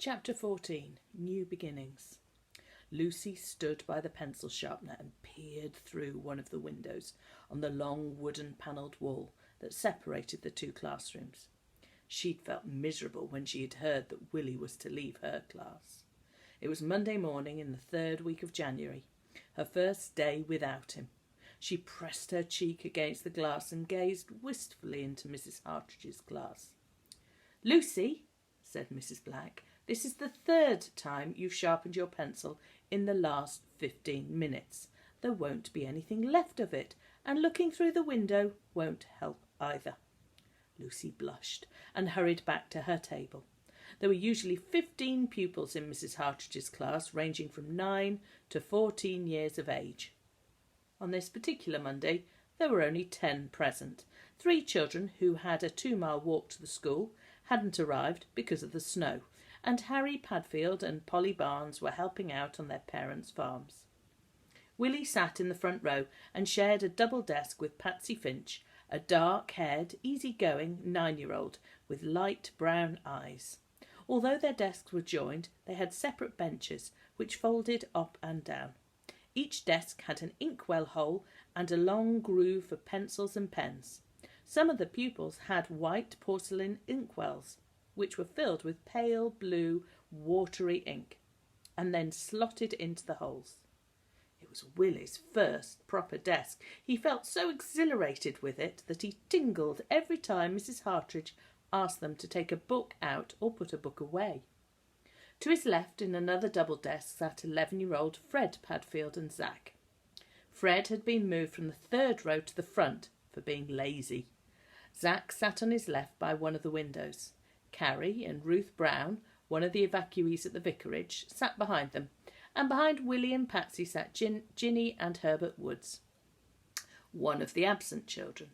Chapter 14. New Beginnings. Lucy stood by the pencil sharpener and peered through one of the windows on the long wooden panelled wall that separated the two classrooms. She'd felt miserable when she had heard that Willie was to leave her class. It was Monday morning in the third week of January, her first day without him. She pressed her cheek against the glass and gazed wistfully into Mrs. Hartridge's class. "Lucy," said Mrs. Black, "this is the third time you've sharpened your pencil in the last 15 minutes. There won't be anything left of it, and looking through the window won't help either." Lucy blushed and hurried back to her table. There were usually 15 pupils in Mrs. Hartridge's class, ranging from 9 to 14 years of age. On this particular Monday, there were only 10 present. 3 children who had a 2-mile walk to the school hadn't arrived because of the snow, and Harry Padfield and Polly Barnes were helping out on their parents' farms. Willie sat in the front row and shared a double desk with Patsy Finch, a dark-haired, easy-going 9-year-old with light brown eyes. Although their desks were joined, they had separate benches which folded up and down. Each desk had an inkwell hole and a long groove for pencils and pens. Some of the pupils had white porcelain inkwells, which were filled with pale blue, watery ink, and then slotted into the holes. It was Willie's first proper desk. He felt so exhilarated with it that he tingled every time Mrs. Hartridge asked them to take a book out or put a book away. To his left, in another double desk, sat 11-year-old Fred Padfield and Zack. Fred had been moved from the third row to the front for being lazy. Zack sat on his left by one of the windows. Carrie and Ruth Brown, one of the evacuees at the vicarage, sat behind them, and behind Willie and Patsy sat Ginny and Herbert Woods, one of the absent children.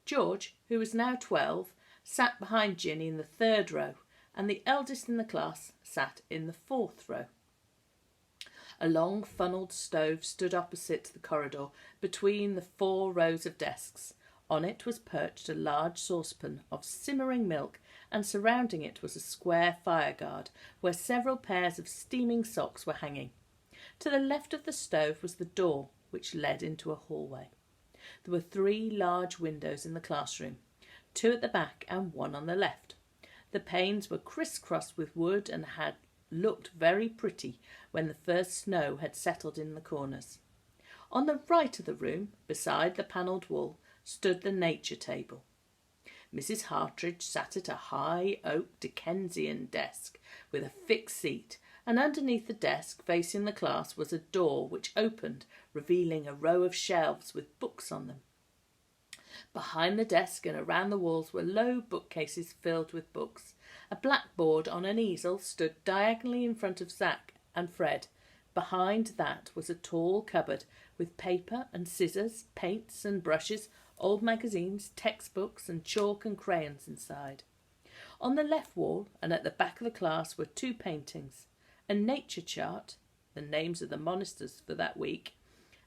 George, who was now 12, sat behind Ginny in the third row, and the eldest in the class sat in the fourth row. A long funnelled stove stood opposite the corridor between the 4 rows of desks. On it was perched a large saucepan of simmering milk, and surrounding it was a square fireguard where several pairs of steaming socks were hanging. To the left of the stove was the door which led into a hallway. There were 3 large windows in the classroom, 2 at the back and 1 on the left. The panes were criss-crossed with wood and had looked very pretty when the first snow had settled in the corners. On the right of the room, beside the panelled wall, stood the nature table. Mrs. Hartridge sat at a high oak Dickensian desk with a fixed seat, and underneath the desk, facing the class, was a door which opened, revealing a row of shelves with books on them. Behind the desk and around the walls were low bookcases filled with books. A blackboard on an easel stood diagonally in front of Zack and Fred. Behind that was a tall cupboard with paper and scissors, paints and brushes, old magazines, textbooks and chalk and crayons inside. On the left wall and at the back of the class were 2 paintings, a nature chart, the names of the monasters for that week,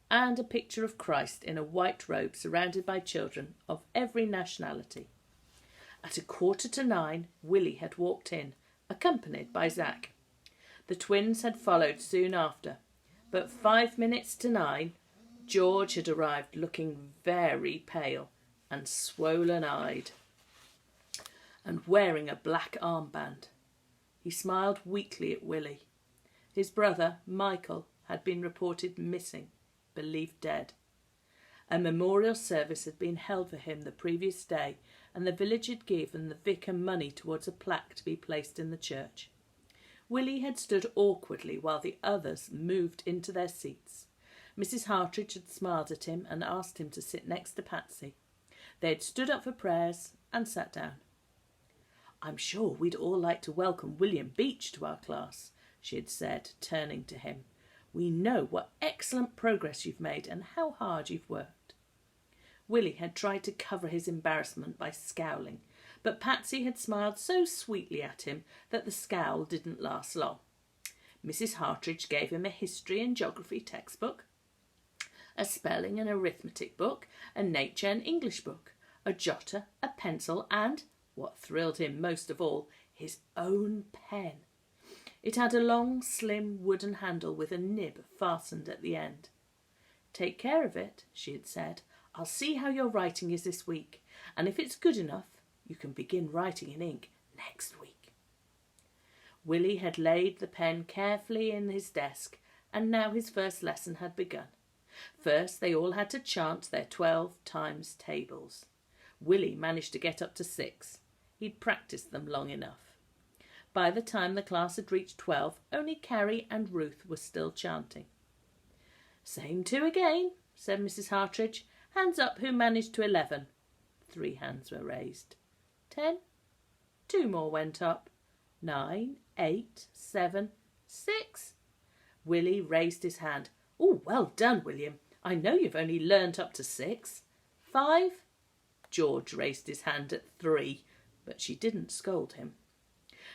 and a picture of Christ in a white robe surrounded by children of every nationality. At 8:45, Willie had walked in, accompanied by Zack. The twins had followed soon after, but 5 minutes to 9, George had arrived looking very pale and swollen-eyed and wearing a black armband. He smiled weakly at Willie. His brother, Michael, had been reported missing, believed dead. A memorial service had been held for him the previous day, and the village had given the vicar money towards a plaque to be placed in the church. Willie had stood awkwardly while the others moved into their seats. Mrs. Hartridge had smiled at him and asked him to sit next to Patsy. They had stood up for prayers and sat down. "I'm sure we'd all like to welcome William Beach to our class," she had said, turning to him. "We know what excellent progress you've made and how hard you've worked." Willie had tried to cover his embarrassment by scowling, but Patsy had smiled so sweetly at him that the scowl didn't last long. Mrs. Hartridge gave him a history and geography textbook, a spelling and arithmetic book, a nature and English book, a jotter, a pencil, and, what thrilled him most of all, his own pen. It had a long, slim wooden handle with a nib fastened at the end. "Take care of it," she had said. "I'll see how your writing is this week, and if it's good enough, you can begin writing in ink next week." Willie had laid the pen carefully in his desk, and now his first lesson had begun. First, they all had to chant their 12 times tables. Willie managed to get up to 6. He'd practised them long enough. By the time the class had reached 12, only Carrie and Ruth were still chanting. "Same 2 again," said Mrs. Hartridge. "Hands up who managed to 11. 3 hands were raised. 10. 2 more went up. 9, 8, 7, 6. Willie raised his hand. "Oh, well done, William. I know you've only learnt up to 6. 5. George raised his hand at 3, but she didn't scold him.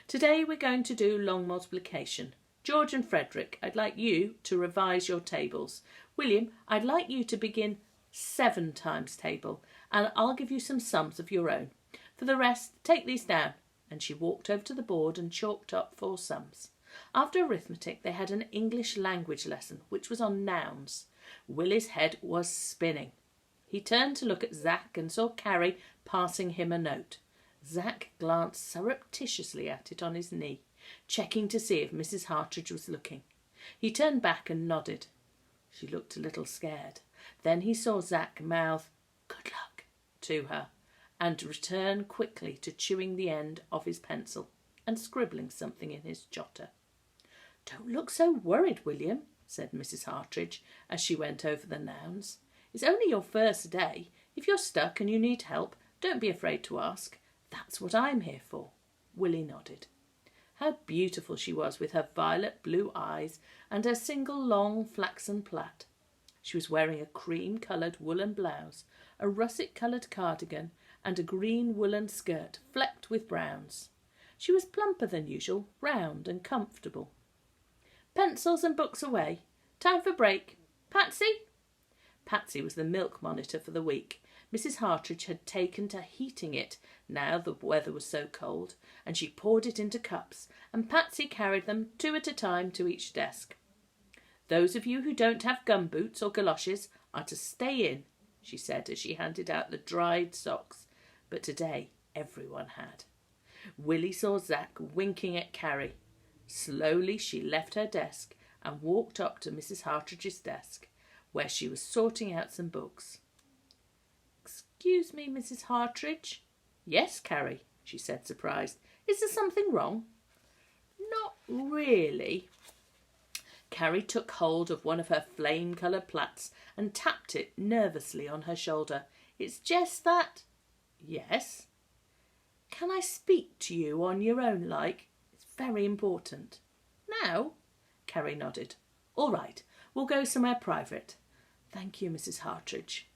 "Today we're going to do long multiplication. George and Frederick, I'd like you to revise your tables. William, I'd like you to begin 7 times table, and I'll give you some sums of your own. For the rest, take these down." And she walked over to the board and chalked up 4 sums. After arithmetic, they had an English language lesson, which was on nouns. Willie's head was spinning. He turned to look at Zack and saw Carrie passing him a note. Zack glanced surreptitiously at it on his knee, checking to see if Mrs. Hartridge was looking. He turned back and nodded. She looked a little scared. Then he saw Zack mouth "Good luck" to her and return quickly to chewing the end of his pencil and scribbling something in his jotter. "Don't look so worried, William," said Mrs. Hartridge as she went over the nouns. "It's only your first day. If you're stuck and you need help, don't be afraid to ask. That's what I'm here for." Willie nodded. How beautiful she was with her violet blue eyes and her single long flaxen plait. She was wearing a cream-coloured woolen blouse, a russet-coloured cardigan, and a green woolen skirt flecked with browns. She was plumper than usual, round and comfortable. "Pencils and books away. Time for break. Patsy?" Patsy was the milk monitor for the week. Mrs. Hartridge had taken to heating it now the weather was so cold, and she poured it into cups, and Patsy carried them 2 at a time to each desk. "Those of you who don't have gum boots or galoshes are to stay in," she said as she handed out the dried socks. But today everyone had. Willie saw Zack winking at Carrie. Slowly she left her desk and walked up to Mrs. Hartridge's desk, where she was sorting out some books. "Excuse me, Mrs. Hartridge." "Yes, Carrie," she said, surprised. "Is there something wrong?" "Not really." Carrie took hold of one of her flame-coloured plaits and tapped it nervously on her shoulder. "It's just that—" "Yes?" "Can I speak to you on your own like? It's very important." "Now?" Carrie nodded. "All right, we'll go somewhere private." "Thank you, Mrs. Hartridge."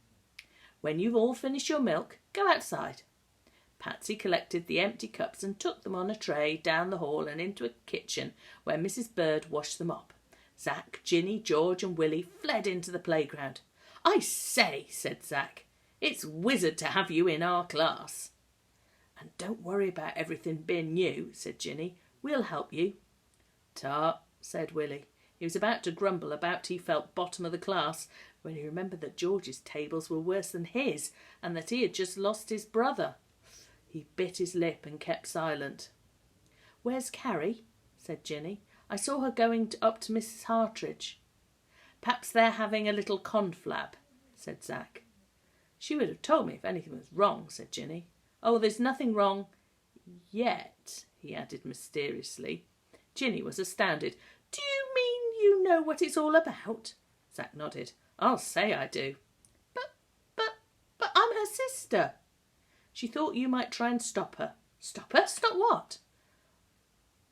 "When you've all finished your milk, go outside." Patsy collected the empty cups and took them on a tray down the hall and into a kitchen where Mrs. Bird washed them up. Zack, Ginny, George and Willie fled into the playground. "I say," said Zack, "it's wizard to have you in our class." "And don't worry about everything being new," said Ginny. "We'll help you." "Tut," said Willie. He was about to grumble about he felt bottom of the class when he remembered that George's tables were worse than his and that he had just lost his brother. He bit his lip and kept silent. "Where's Carrie?" said Ginny. "I saw her going up to Mrs. Hartridge." "Perhaps they're having a little conflab," said Zack. "She would have told me if anything was wrong," said Ginny. "Oh, there's nothing wrong yet," he added mysteriously. Ginny was astounded. "Do you mean you know what it's all about?" Zack nodded. "I'll say I do." But I'm her sister." "She thought you might try and stop her." "Stop her? Stop what?"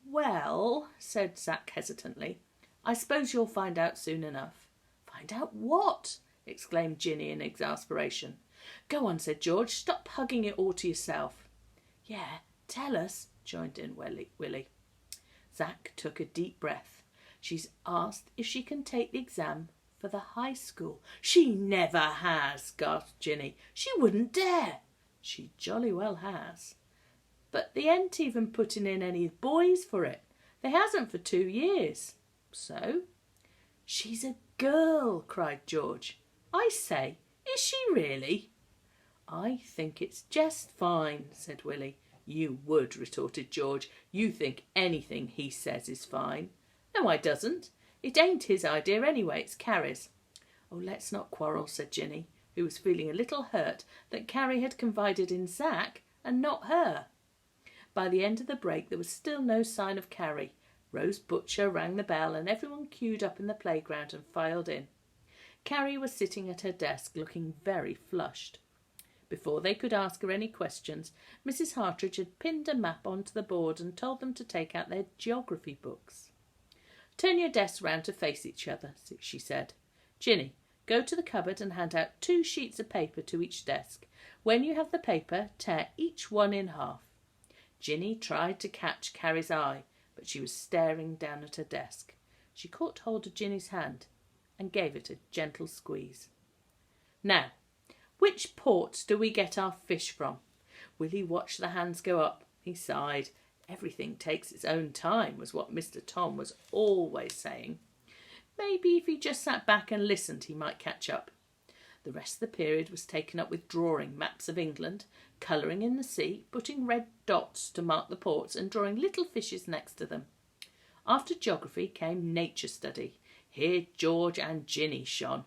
"Well," said Zack hesitantly, "I suppose you'll find out soon enough." "Find out what?" exclaimed Ginny in exasperation. "Go on," said George. "Stop hugging it all to yourself." "Yeah, tell us," joined in Willie. Zack took a deep breath. "She's asked if she can take the exam for the high school." "She never has," gasped Ginny. "She wouldn't dare." "She jolly well has." "But they ain't even putting in any boys for it. They hasn't for 2 years. So? She's a girl, cried George. I say, is she really? I think it's just fine, said Willie. You would, retorted George. You think anything he says is fine. No, I doesn't. It ain't his idea anyway, it's Carrie's. Oh, let's not quarrel, said Ginny, who was feeling a little hurt that Carrie had confided in Zack and not her. By the end of the break there was still no sign of Carrie. Rose Butcher rang the bell and everyone queued up in the playground and filed in. Carrie was sitting at her desk looking very flushed. Before they could ask her any questions, Mrs. Hartridge had pinned a map onto the board and told them to take out their geography books. Turn your desks round to face each other, she said. Ginny, go to the cupboard and hand out 2 sheets of paper to each desk. When you have the paper, tear each one in half. Ginny tried to catch Carrie's eye, but she was staring down at her desk. She caught hold of Ginny's hand and gave it a gentle squeeze. Now, which port do we get our fish from? Willie watched the hands go up. He sighed. Everything takes its own time, was what Mr. Tom was always saying. Maybe if he just sat back and listened, he might catch up. The rest of the period was taken up with drawing maps of England, colouring in the sea, putting red dots to mark the ports and drawing little fishes next to them. After geography came nature study. Here George and Ginny shone.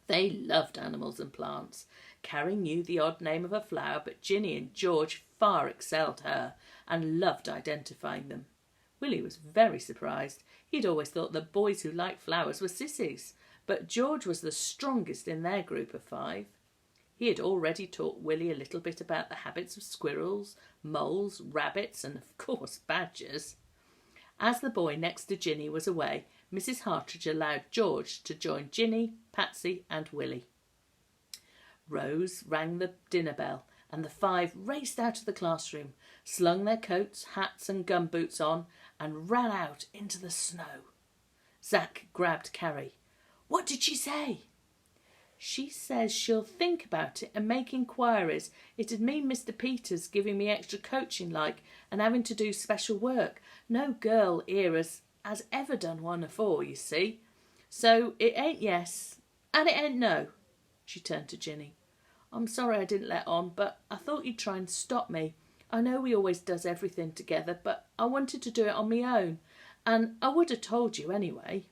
They loved animals and plants. Carrie knew the odd name of a flower, but Ginny and George far excelled her and loved identifying them. Willie was very surprised. He'd always thought that boys who liked flowers were sissies, but George was the strongest in their group of 5. He had already taught Willie a little bit about the habits of squirrels, moles, rabbits and, of course, badgers. As the boy next to Ginny was away, Mrs. Hartridge allowed George to join Ginny, Patsy and Willie. Rose rang the dinner bell and the 5 raced out of the classroom, slung their coats, hats and gumboots on and ran out into the snow. Zack grabbed Carrie. What did she say? She says she'll think about it and make inquiries. It'd mean Mr. Peters giving me extra coaching and having to do special work. No girl here has ever done one afore, you see. So it ain't yes and it ain't no. She turned to Ginny. I'm sorry I didn't let on, but I thought you'd try and stop me. I know we always does everything together, but I wanted to do it on my own, and I would have told you anyway.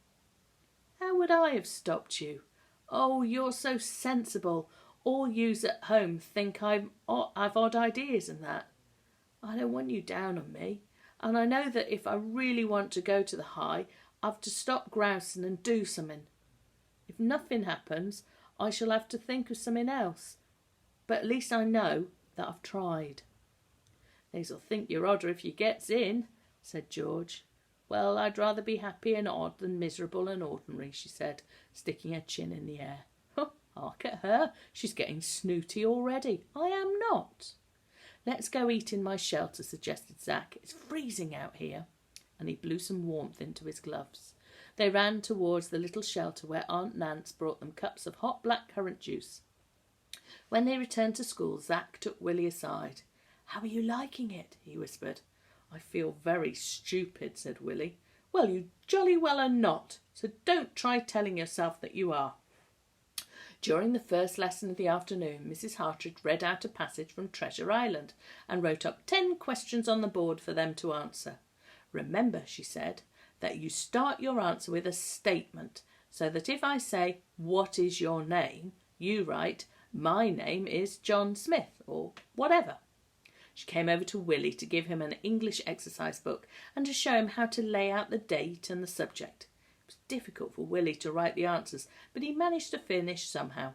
How would I have stopped you? Oh, you're so sensible. All yous at home think I've odd ideas and that. I don't want you down on me, and I know that if I really want to go to the high, I've to stop grousing and do something. If nothing happens, I shall have to think of something else. But at least I know that I've tried. They'll think you're odder if you gets in, said George. Well, I'd rather be happy and odd than miserable and ordinary, she said, sticking her chin in the air. Hark at her. She's getting snooty already. I am not. Let's go eat in my shelter, suggested Zack. It's freezing out here. And he blew some warmth into his gloves. They ran towards the little shelter where Aunt Nance brought them cups of hot black currant juice. When they returned to school, Zack took Willie aside. How are you liking it? He whispered. I feel very stupid, said Willie. Well, you jolly well are not, so don't try telling yourself that you are. During the first lesson of the afternoon, Mrs. Hartridge read out a passage from Treasure Island and wrote up 10 questions on the board for them to answer. Remember, she said, that you start your answer with a statement, so that if I say, what is your name, you write, my name is John Smith, or whatever. She came over to Willie to give him an English exercise book and to show him how to lay out the date and the subject. It was difficult for Willie to write the answers, but he managed to finish somehow.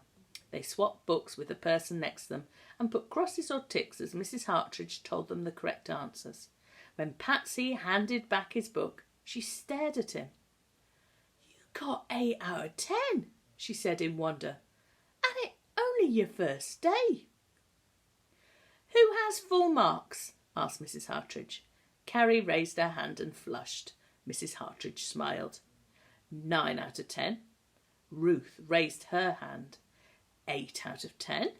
They swapped books with the person next to them and put crosses or ticks as Mrs. Hartridge told them the correct answers. When Patsy handed back his book, she stared at him. You got 8 out of 10, she said in wonder. And it only your first day. Who has full marks? Asked Mrs. Hartridge. Carrie raised her hand and flushed. Mrs. Hartridge smiled. 9 out of 10. Ruth raised her hand. 8 out of 10.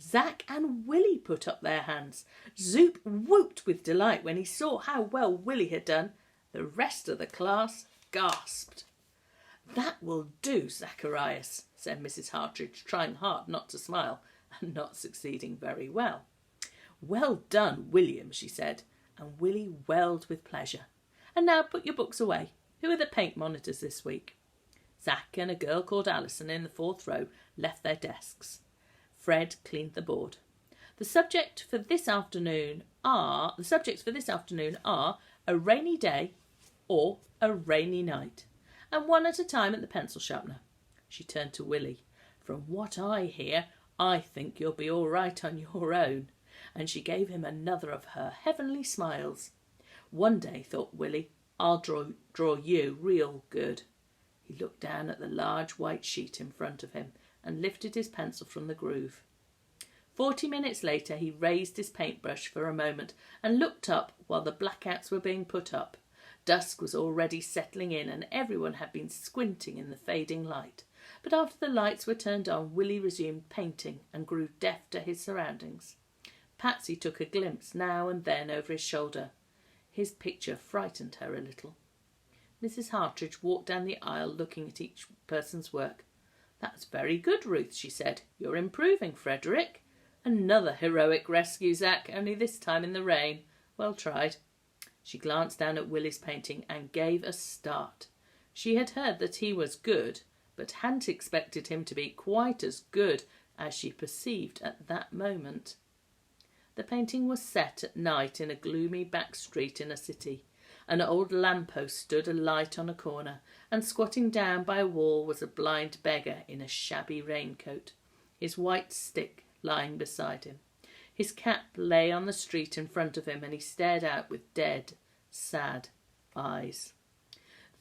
Zack and Willie put up their hands. Zoop whooped with delight when he saw how well Willie had done, The rest of the class gasped. "That will do, Zacharias," said Mrs. Hartridge, trying hard not to smile and not succeeding very well. "Well done, William," she said, and Willie welled with pleasure. "And now put your books away. Who are the paint monitors this week?" Zach and a girl called Alison in the 4th row left their desks. Fred cleaned the board. The subjects for this afternoon are a rainy day or a rainy night, and one at a time at the pencil sharpener. She turned to Willie. "From what I hear, I think you'll be all right on your own," and she gave him another of her heavenly smiles. "One day," thought Willie, "I'll draw you real good." He looked down at the large white sheet in front of him and lifted his pencil from the groove. 40 minutes later he raised his paintbrush for a moment and looked up while the blackouts were being put up. Dusk was already settling in and everyone had been squinting in the fading light. But after the lights were turned on, Willie resumed painting and grew deaf to his surroundings. Patsy took a glimpse now and then over his shoulder. His picture frightened her a little. Mrs. Hartridge walked down the aisle looking at each person's work. "That's very good, Ruth," she said. "You're improving, Frederick. Another heroic rescue, Zach, only this time in the rain. Well tried." She glanced down at Willie's painting and gave a start. She had heard that he was good, but hadn't expected him to be quite as good as she perceived at that moment. The painting was set at night in a gloomy back street in a city. An old lamppost stood alight on a corner, and squatting down by a wall was a blind beggar in a shabby raincoat, his white stick lying beside him. His cap lay on the street in front of him, and he stared out with dead, sad eyes.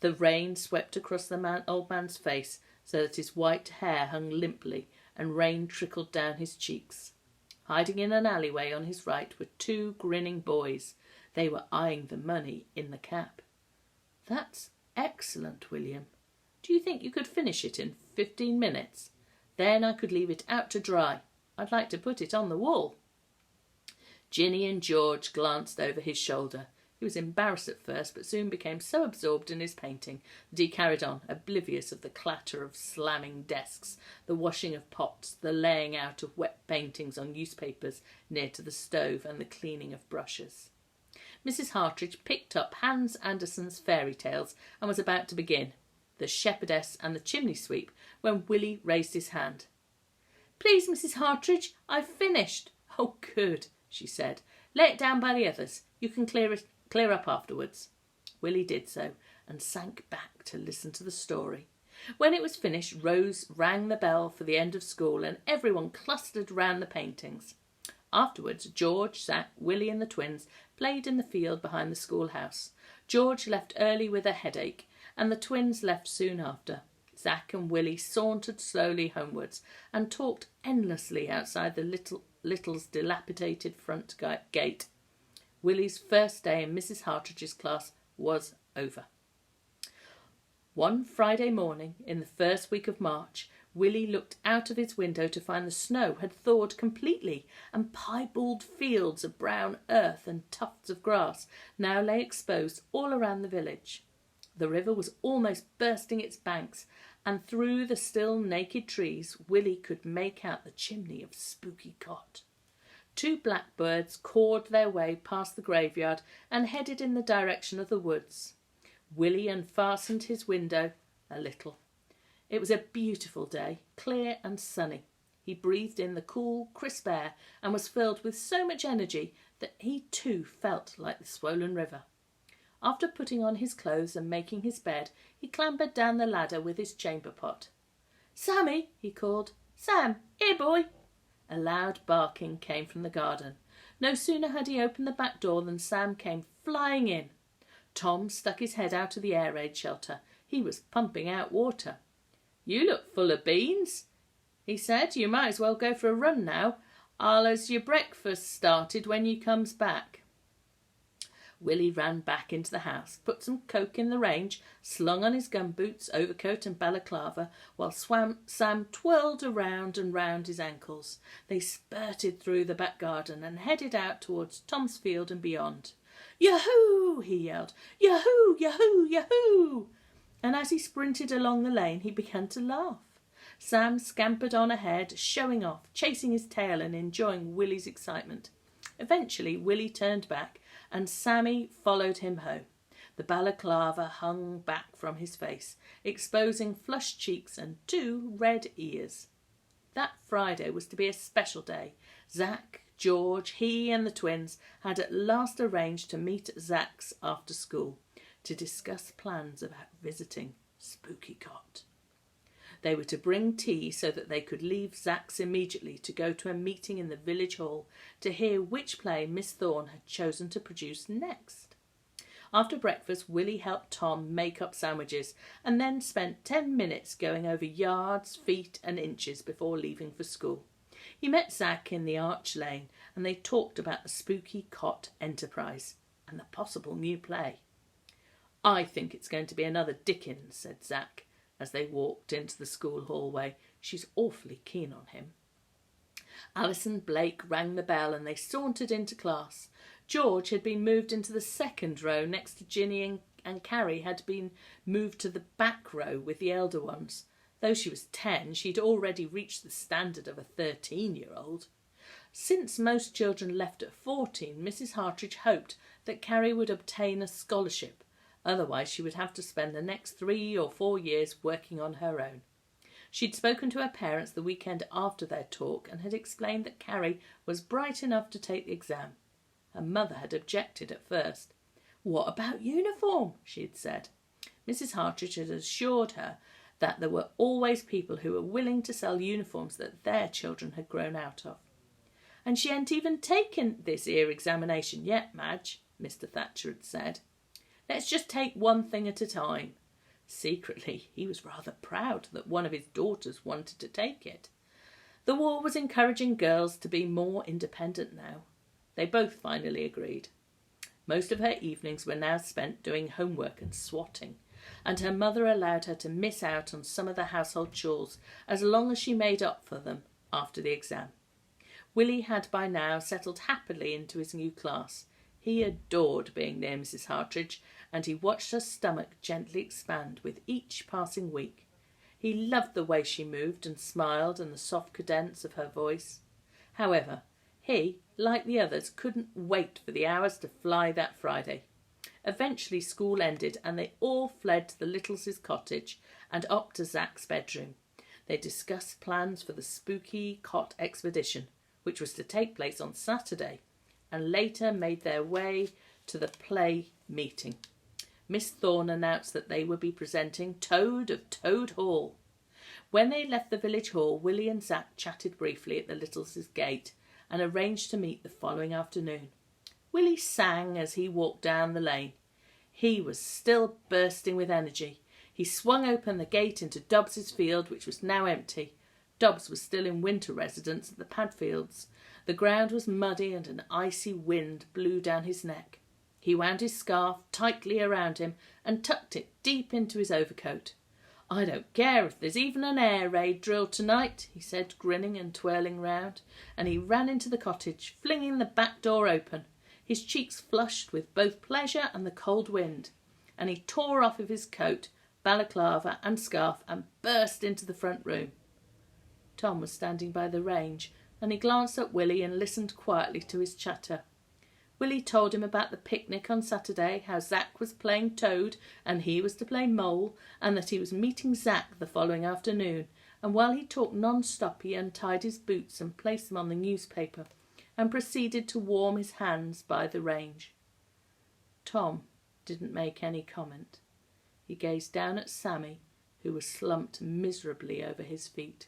The rain swept across the old man's face so that his white hair hung limply and rain trickled down his cheeks. Hiding in an alleyway on his right were 2 grinning boys. They were eyeing the money in the cap. "That's excellent, William. Do you think you could finish it in 15 minutes? Then I could leave it out to dry. I'd like to put it on the wall." Ginny and George glanced over his shoulder. He was embarrassed at first, but soon became so absorbed in his painting that he carried on, oblivious of the clatter of slamming desks, the washing of pots, the laying out of wet paintings on newspapers near to the stove, and the cleaning of brushes. Mrs. Hartridge picked up Hans Andersen's fairy tales and was about to begin The Shepherdess and the Chimney Sweep when Willie raised his hand. "Please, Mrs. Hartridge, I've finished." "Oh, good," she said. "Lay it down by the others. You can clear up afterwards." Willie did so and sank back to listen to the story. When it was finished, Rose rang the bell for the end of school and everyone clustered round the paintings. Afterwards, George, Zach, Willie and the twins played in the field behind the schoolhouse. George left early with a headache and the twins left soon after. Zach and Willie sauntered slowly homewards and talked endlessly outside the Little's dilapidated front gate. Willie's first day in Mrs. Hartridge's class was over. One Friday morning in the first week of March, Willie looked out of his window to find the snow had thawed completely and piebald fields of brown earth and tufts of grass now lay exposed all around the village. The river was almost bursting its banks, and through the still naked trees Willie could make out the chimney of Spooky Cot. 2 blackbirds cawed their way past the graveyard and headed in the direction of the woods. Willie unfastened his window a little. It was a beautiful day, clear and sunny. He breathed in the cool, crisp air and was filled with so much energy that he too felt like the swollen river. After putting on his clothes and making his bed, he clambered down the ladder with his chamber pot. "Sammy," he called. "Sam, here, boy." A loud barking came from the garden. No sooner had he opened the back door than Sam came flying in. Tom stuck his head out of the air raid shelter. He was pumping out water. "You look full of beans," he said. "You might as well go for a run now. I'll as your breakfast started when you comes back." Willie ran back into the house, put some coke in the range, slung on his gumboots, overcoat and balaclava, while Sam twirled around and round his ankles. They spurted through the back garden and headed out towards Tom's field and beyond. "Yahoo!" he yelled. "Yahoo! Yahoo! Yahoo!" And as he sprinted along the lane, he began to laugh. Sam scampered on ahead, showing off, chasing his tail and enjoying Willie's excitement. Eventually, Willie turned back and Sammy followed him home. The balaclava hung back from his face, exposing flushed cheeks and 2 red ears. That Friday was to be a special day. Zack, George, he and the twins had at last arranged to meet at Zack's after school to discuss plans about visiting Spooky Cot. They were to bring tea so that they could leave Zack's immediately to go to a meeting in the village hall to hear which play Miss Thorne had chosen to produce next. After breakfast, Willie helped Tom make up sandwiches and then spent 10 minutes going over yards, feet and inches before leaving for school. He met Zack in the arch lane and they talked about the Spooky Cot enterprise and the possible new play. "I think it's going to be another Dickens," said Zack as they walked into the school hallway. "She's awfully keen on him." Alison Blake rang the bell and they sauntered into class. George had been moved into the second row next to Ginny and Carrie had been moved to the back row with the elder ones. Though she was 10, she'd already reached the standard of a 13-year-old. Since most children left at 14, Mrs. Hartridge hoped that Carrie would obtain a scholarship. Otherwise, she would have to spend the next 3 or 4 years working on her own. She'd spoken to her parents the weekend after their talk and had explained that Carrie was bright enough to take the exam. Her mother had objected at first. "What about uniform?" she had said. Mrs. Hartridge had assured her that there were always people who were willing to sell uniforms that their children had grown out of. "And she hadn't even taken this ear examination yet, Madge," Mr. Thatcher had said. "Let's just take one thing at a time." Secretly, he was rather proud that one of his daughters wanted to take it. The war was encouraging girls to be more independent now. They both finally agreed. Most of her evenings were now spent doing homework and swatting, and her mother allowed her to miss out on some of the household chores as long as she made up for them after the exam. Willie had by now settled happily into his new class. He adored being near Mrs. Hartridge, and he watched her stomach gently expand with each passing week. He loved the way she moved and smiled and the soft cadence of her voice. However, he, like the others, couldn't wait for the hours to fly that Friday. Eventually school ended and they all fled to the Littles' cottage and up to Zack's bedroom. They discussed plans for the Spooky Cot expedition, which was to take place on Saturday, and later made their way to the play meeting. Miss Thorne announced that they would be presenting Toad of Toad Hall. When they left the village hall, Willie and Zack chatted briefly at the Littles' gate and arranged to meet the following afternoon. Willie sang as he walked down the lane. He was still bursting with energy. He swung open the gate into Dobbs's field, which was now empty. Dobbs was still in winter residence at the Padfields. The ground was muddy and an icy wind blew down his neck. He wound his scarf tightly around him and tucked it deep into his overcoat. "I don't care if there's even an air raid drill tonight," he said, grinning and twirling round, and he ran into the cottage, flinging the back door open. His cheeks flushed with both pleasure and the cold wind, and he tore off of his coat, balaclava and scarf and burst into the front room. Tom was standing by the range, and he glanced at Willie and listened quietly to his chatter. Willie told him about the picnic on Saturday, how Zack was playing Toad and he was to play Mole, and that he was meeting Zack the following afternoon, and while he talked non-stop he untied his boots and placed them on the newspaper and proceeded to warm his hands by the range. Tom didn't make any comment. He gazed down at Sammy, who was slumped miserably over his feet.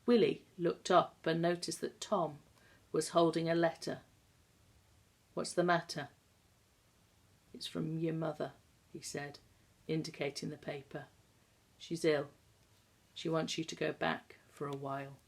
Willie looked up and noticed that Tom was holding a letter. "What's the matter?" "It's from your mother," he said, indicating the paper. "She's ill. She wants you to go back for a while."